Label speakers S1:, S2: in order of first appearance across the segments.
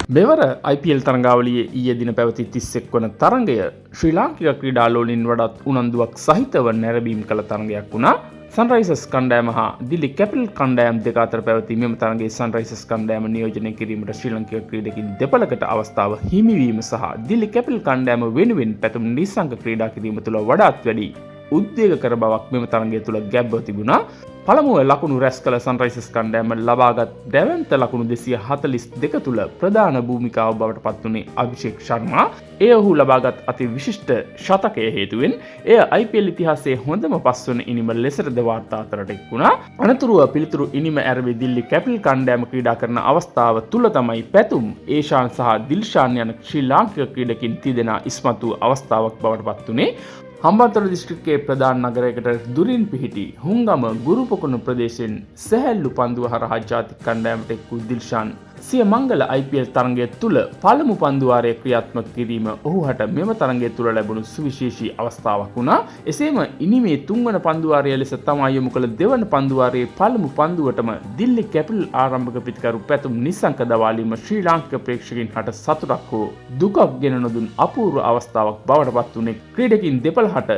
S1: මෙවර IPL තරඟාවලියේ ඊයේ දින පැවති 31 වන තරඟය ශ්‍රී ලාංකික ක්‍රීඩාලෝලීන් වඩාත් උනන්දුවක් සහිතව නැරඹීම් කළ තරඟයක් වුණා. සන්රයිසර්ස් කණ්ඩායම හා දිල්ලි කැපිටල් කණ්ඩායම් දෙක අතර පැවති මෙම තරඟයේ සන්රයිසර්ස් කණ්ඩායම නියෝජනය කිරීමට ශ්‍රී ලාංකික ක්‍රීඩකින් දෙපළකට අවස්ථාව හිමිවීම සහ දිල්ලි කැපිටල් කණ්ඩායම වෙනුවෙන් පැතුම් නිසංක ක්‍රීඩා කිරීම තුළ වඩාත් වැඩි උද්වේගකර බවක් මෙම තරඟය තුළ ගැබ්ව තිබුණා. පළමුව ලකුණු රැස් කළ සන්රයිසර්ස් කණ්ඩායම ලබාගත් දැවැන්ත ලකුණු 242 තුළ ප්‍රධාන භූමිකාව බවට පත් වුණේ අභිෂේක් ශර්මා. එය ඔහු ලබාගත් අති විශිෂ්ට ශතකය හේතුවෙන් එය IPL ඉතිහාසයේ හොඳම පස්වන ඉනිම ලෙසටද වාර්තා අතරට එක් වුණා. අනතුරුව පිළිතුරු ඉනිම ඇරවි දිල්ලි කැපිටල් කණ්ඩායම ක්‍රීඩා කරන අවස්ථාව තුළ තමයි පැතුම් ඒෂාන් සහ දිල්ෂාන් යන ශ්‍රී ලාංකික ක්‍රීඩකින් තිදෙනා ඉස්මතු අවස්ථාවක් බවට පත් වුණේ. හම්බන්තොට දිස්ත්‍රික්කයේ ප්‍රධාන නගරයකට දුරින් පිහිටි හුංගම ගුරුපොකුණු ප්‍රදේශයෙන් සැහැල්ලු පන්දුව හරහා ජාතික කණ්ඩායමට එක් වූ දිල්ෂාන් සිය මංගල IPL තරඟය තුළ පළමු පන්දුවාරය ක්‍රියාත්මක කිරීම ඔහුට මෙම තරඟය තුළ ලැබුණු සුවිශේෂී අවස්ථාවක් වුණා. එසේම ඉනිමේ තුන්වන පන්දුවාරය ලෙස තමා යොමු කළ දෙවන පන්දුවාරයේ පළමු පන්දුවටම දිල්ලි කැපිටල් ආරම්භක පිතිකරු පැතුම් නිසංක දවාලීම ශ්‍රී ලාංකික ප්‍රේක්ෂකයින් හට සතුටක් හෝ දුකක් ගෙන නොදුන් අපූර්ව අවස්ථාවක් බවට පත් වුණේ ක්‍රීඩකින් දෙපළහට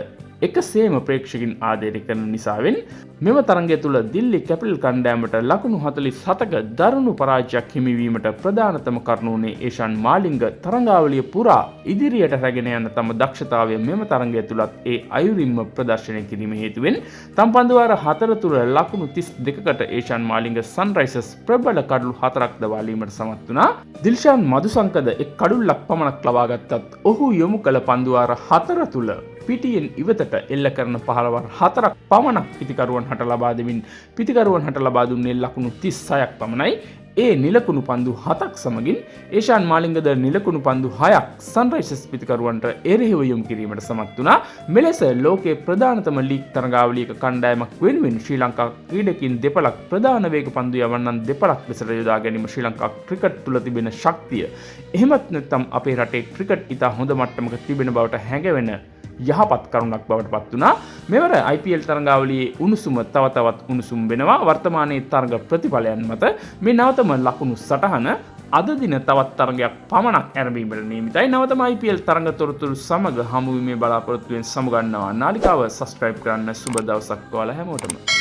S1: එකසේම ප්‍රේක්ෂකින් ආදරය කරන නිසාවෙන් මෙම තරඟය තුළ දිල්ලි කැපිටල් කණ්ඩායමට ලකුණු 47ක දරුණු පරාජයක් හිමිවීමට ප්‍රධානතම කරුණ වුණේ ඒෂාන් මාලිංග තරඟාවලිය පුරා ඉදිරියට රැගෙන යන තම දක්ෂතාවය මෙම තරඟය තුලත් ඒ අයුරින්ම ප්‍රදර්ශනය කිරීම හේතුවෙන් තම පන්දුවාර 4 තුළ ලකුණු 32කට ඒෂාන් මාලිංග සන්රයිසර්ස් ප්‍රබල කඩලු 4ක් දවාලීමට සමත් වුණා. දිල්ෂාන් මදුසංකද එක් කඩුල්ලක් පමණක් ලබා ගත්තත් ඔහු යොමු කළ පන්දුවාර 4 තුළ පිටියෙන් ඉවතට එල්ල කරන පහළවර 4ක් පමණක් පිතිකරුවන් හට ලබා දෙමින් පිතිකරුවන් හට ලබා දුන්නේ ලකුණු 36ක් පමණයි. ඒ නිලකුණු පන්දු 7ක් සමගින් ඒෂාන් මාලිංගද නිලකුණු පන්දු 6ක් සන්රයිසර්ස් පිතිකරුවන්ට එරෙහිව යොමු කිරීමට සමත් වුණා. මෙලෙස ලෝකයේ ප්‍රධානතම ලීග් තරඟාවලියක කණ්ඩායමක් වෙනුවෙන් ශ්‍රී ලංකා ක්‍රීඩකින් දෙපළක් ප්‍රධාන වේග පන්දු යවන්නන් දෙපළක් ලෙසට යොදා ගැනීම ශ්‍රී ලංකා ක්‍රිකට් තුළ තිබෙන ශක්තිය. එහෙමත් නැත්නම් අපේ රටේ ක්‍රිකට් ඉතා හොඳ මට්ටමක තිබෙන බවට හැඟවෙන යහපත් කරුණක් බවට පත් වුණා. මෙවර IPL තරඟාවලියේ උණුසුම තව තවත් උණුසුම් වෙනවා. වර්තමානයේ තරඟ ප්‍රතිඵලයන් මත මේ නවතම ලකුණු සටහන අද දින තවත් තරඟයක් පමණක් ආරම්භීමට නියමිතයි. නවතම IPL තරඟ තොරතුරු සමග හමු වීමේ බලාපොරොත්තුවෙන් සමුගන්නවා. නාලිකාව සබ්ස්ක්‍රයිබ් කරන්න. සුබ දවසක් ඔයාලා හැමෝටම.